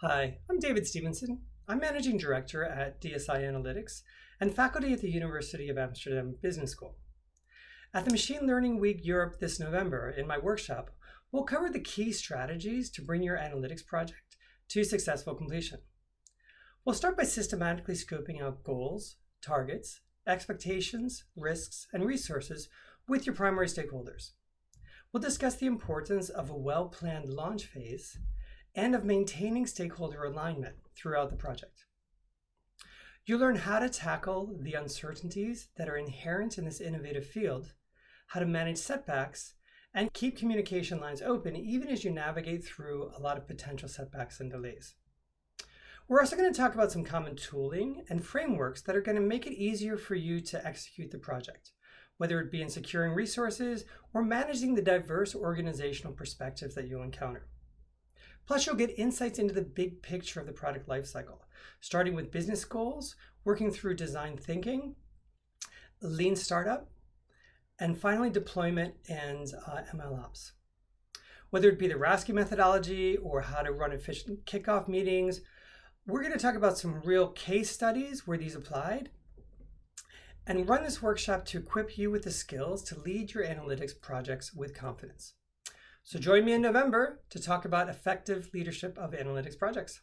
Hi, I'm David Stephenson. I'm Managing Director at DSI Analytics and faculty at the University of Amsterdam Business School. At the Machine Learning Week Europe this November, in my workshop, we'll cover the key strategies to bring your analytics project to successful completion. We'll start by systematically scoping out goals, targets, expectations, risks, and resources with your primary stakeholders. We'll discuss the importance of a well-planned launch phase and of maintaining stakeholder alignment throughout the project. You'll learn how to tackle the uncertainties that are inherent in this innovative field, how to manage setbacks, and keep communication lines open even as you navigate through a lot of potential setbacks and delays. We're also going to talk about some common tooling and frameworks that are going to make it easier for you to execute the project, whether it be in securing resources or managing the diverse organizational perspectives that you'll encounter. Plus, you'll get insights into the big picture of the product lifecycle, starting with business goals, working through design thinking, lean startup, and finally deployment and ML ops. Whether it be the RASCI methodology or how to run efficient kickoff meetings, we're going to talk about some real case studies where these applied and run this workshop to equip you with the skills to lead your analytics projects with confidence. So join me in November to talk about effective leadership of analytics projects.